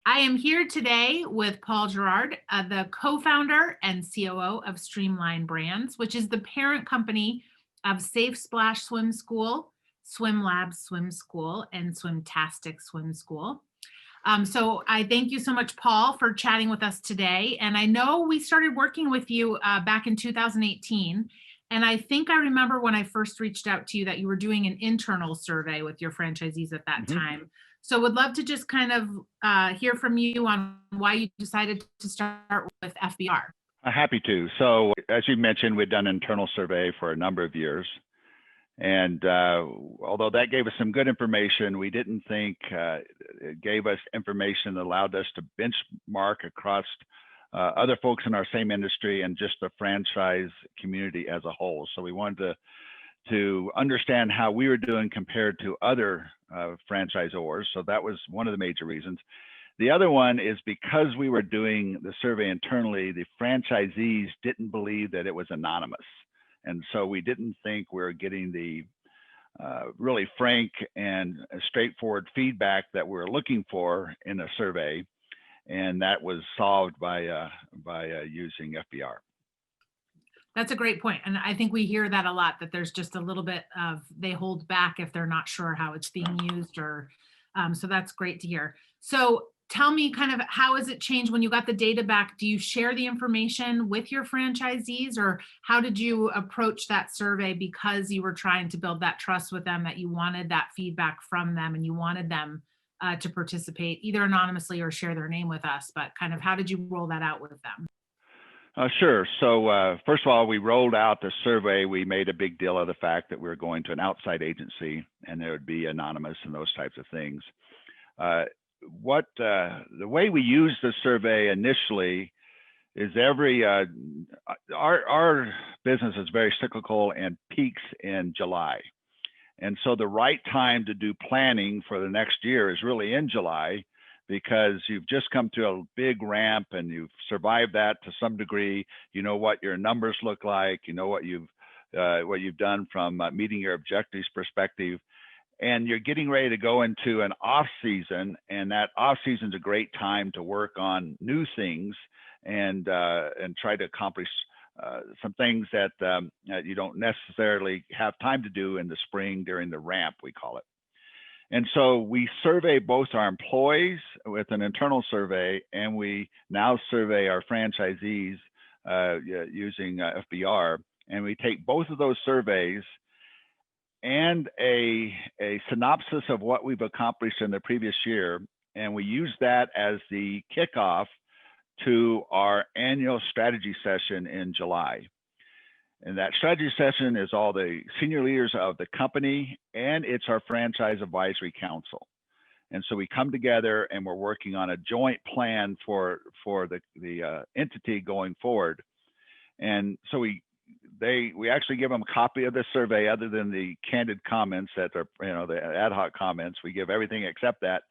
I am here today with Paul Gerrard, the co-founder and COO of Streamline Brands, which is the parent company of Safe Splash Swim School, Swim Lab Swim School, and Swimtastic Swim School. So I thank you so much, Paul, for chatting with us today. And I know we started working with you back in 2018. And I think I remember when I first reached out to you that you were doing an internal survey with your franchisees at that Mhm. time. So would love to just kind of hear from you on why you decided to start with FBR. Happy to. So, as you mentioned, we've done an internal survey for a number of years. And although that gave us some good information, we didn't think it gave us information that allowed us to benchmark across other folks in our same industry and just the franchise community as a whole. So we wanted to understand how we were doing compared to other franchisors. So that was one of the major reasons. The other one is because we were doing the survey internally, the franchisees didn't believe that it was anonymous. And so we didn't think we were getting the really frank and straightforward feedback that we were looking for in a survey. And that was solved by using FBR. That's a great point. And I think we hear that a lot, that there's just a little bit of they hold back if they're not sure how it's being used or so that's great to hear. So tell me kind of how has it changed when you got the data back? Do you share the information with your franchisees or how did you approach that survey because you were trying to build that trust with them, that you wanted that feedback from them and you wanted them to participate either anonymously or share their name with us, but kind of how did you roll that out with them? Sure. So first of all, we rolled out the survey. We made a big deal of the fact that we were going to an outside agency and it would be anonymous and those types of things. The way we used the survey initially is our business is very cyclical and peaks in July. And so the right time to do planning for the next year is really in July, because you've just come to a big ramp and you've survived that to some degree. You know what your numbers look like, you know what you've done from meeting your objectives perspective, and you're getting ready to go into an off season, and that off season is a great time to work on new things and try to accomplish some things that you don't necessarily have time to do in the spring during the ramp, we call it. And so we survey both our employees with an internal survey, and we now survey our franchisees using FBR. And we take both of those surveys and a synopsis of what we've accomplished in the previous year, and we use that as the kickoff to our annual strategy session in July. And that strategy session is all the senior leaders of the company, and it's our franchise advisory council. And so we come together and we're working on a joint plan for the entity going forward. And so we actually give them a copy of the survey, other than the candid comments that are, the ad hoc comments. We give everything except that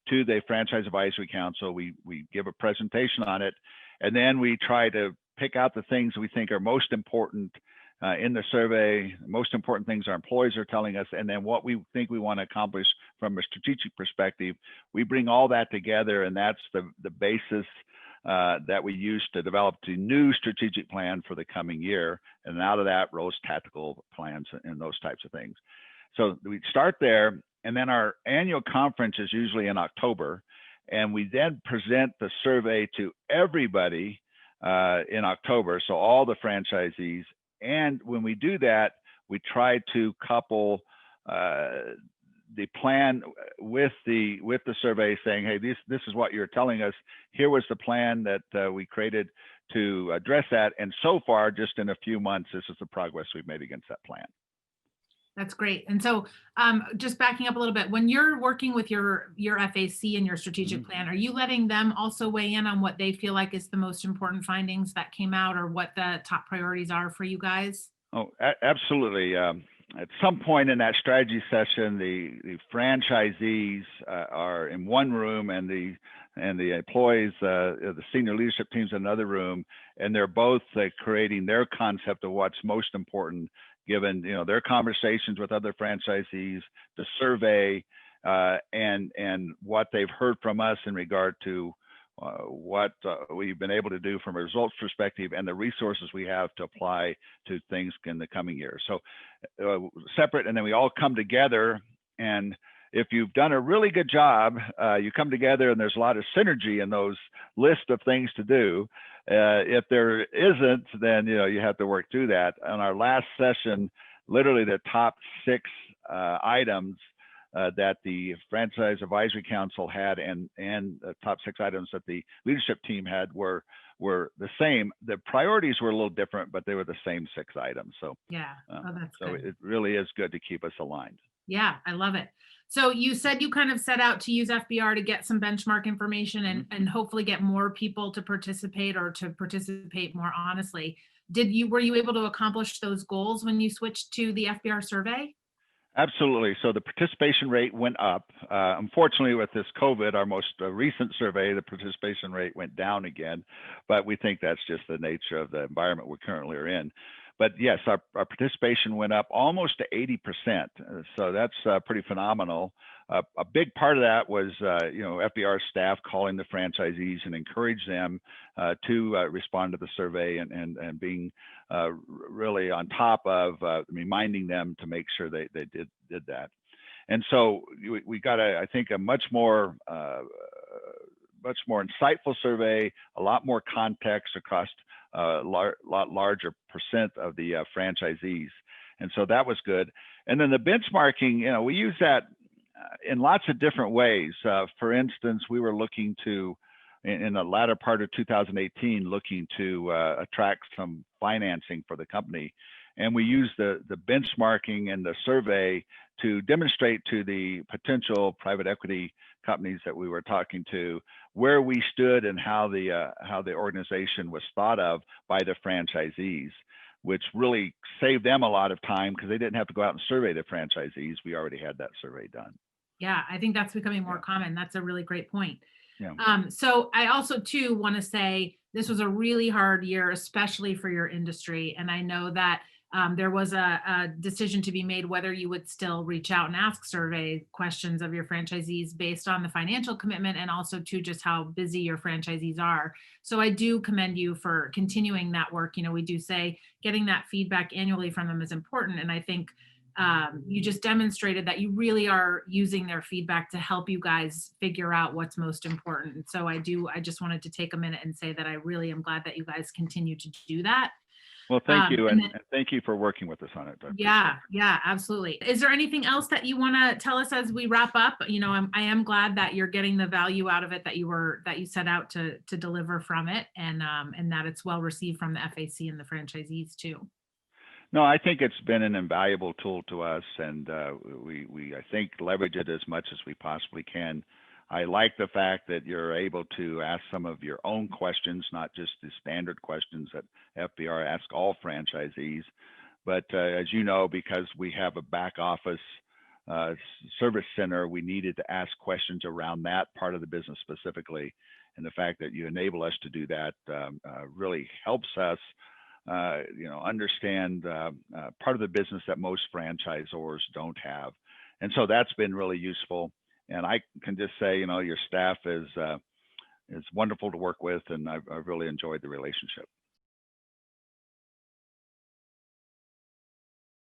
to the franchise advisory council. We give a presentation on it, and then we try to pick out the things we think are most important in the survey, most important things our employees are telling us, and then what we think we want to accomplish from a strategic perspective. We bring all that together, and that's the basis that we use to develop the new strategic plan for the coming year. And out of that rose tactical plans and those types of things. So we start there, and then our annual conference is usually in October, and we then present the survey to everybody in October, so all the franchisees. And when we do that, we try to couple the plan with the survey, saying, hey, this is what you're telling us. Here was the plan that we created to address that. And so far, just in a few months, this is the progress we've made against that plan. That's great. And so just backing up a little bit, when you're working with your FAC and your strategic plan, are you letting them also weigh in on what they feel like is the most important findings that came out, or what the top priorities are for you guys? Oh, absolutely. At some point in that strategy session, the franchisees are in one room, and the employees, the senior leadership teams in another room, and they're both creating their concept of what's most important, given their conversations with other franchisees, the survey, and what they've heard from us in regard to what we've been able to do from a results perspective and the resources we have to apply to things in the coming year. So separate, and then we all come together, and if you've done a really good job, you come together and there's a lot of synergy in those lists of things to do. If there isn't, then you have to work through that. On our last session, literally the top 6 items that the Franchise Advisory Council had and the top 6 items that the leadership team had were the same. The priorities were a little different, but they were the same 6 items. So Yeah, that's so good. it really is good to keep us aligned. Yeah, I love it. So you said you kind of set out to use FBR to get some benchmark information and hopefully get more people to participate or to participate more honestly. Were you able to accomplish those goals when you switched to the FBR survey? Absolutely. So the participation rate went up. Unfortunately, with this COVID, our most recent survey, the participation rate went down again. But we think that's just the nature of the environment we currently are in. But yes, our participation went up almost to 80%. So that's pretty phenomenal. A big part of that was, FBR staff calling the franchisees and encourage them to respond to the survey and being really on top of reminding them to make sure they did that. And so we got I think a much more insightful survey, a lot more context across a lot larger percent of the franchisees. And so that was good. And then the benchmarking, we use that in lots of different ways. For instance, we were looking to, in the latter part of 2018, looking to attract some financing for the company. And we used the benchmarking and the survey to demonstrate to the potential private equity companies that we were talking to where we stood and how the organization was thought of by the franchisees, which really saved them a lot of time because they didn't have to go out and survey the franchisees. We already had that survey done. Yeah, I think that's becoming more common. That's a really great point. Yeah. So I also too want to say this was a really hard year, especially for your industry. And I know that there was a decision to be made whether you would still reach out and ask survey questions of your franchisees based on the financial commitment and also to just how busy your franchisees are. So I do commend you for continuing that work. We do say getting that feedback annually from them is important. And I think you just demonstrated that you really are using their feedback to help you guys figure out what's most important. And so I just wanted to take a minute and say that I really am glad that you guys continue to do that. Well, thank you. And thank you for working with us on it. Yeah, absolutely. Is there anything else that you want to tell us as we wrap up? I am glad that you're getting the value out of it that you set out to deliver from it, and that it's well received from the FAC and the franchisees too. No, I think it's been an invaluable tool to us, and we I think leverage it as much as we possibly can. I like the fact that you're able to ask some of your own questions, not just the standard questions that FBR asks all franchisees. But as you know, because we have a back office service center, we needed to ask questions around that part of the business specifically. And the fact that you enable us to do that really helps us understand part of the business that most franchisors don't have. And so that's been really useful. And I can just say, your staff is wonderful to work with, and I've really enjoyed the relationship.